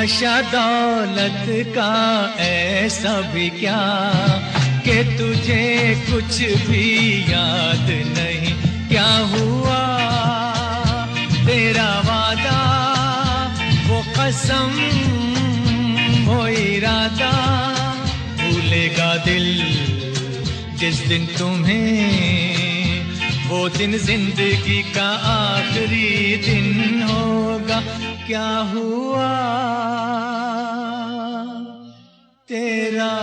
नशा दौलत का ऐसा भी क्या कि तुझे कुछ भी याद नहीं। क्या हुआ तेरा वादा, वो कसम, वो इरादा, भूलेगा दिल जिस दिन तुम्हें, वो दिन जिंदगी का आखिरी दिन होगा। क्या हुआ तेरा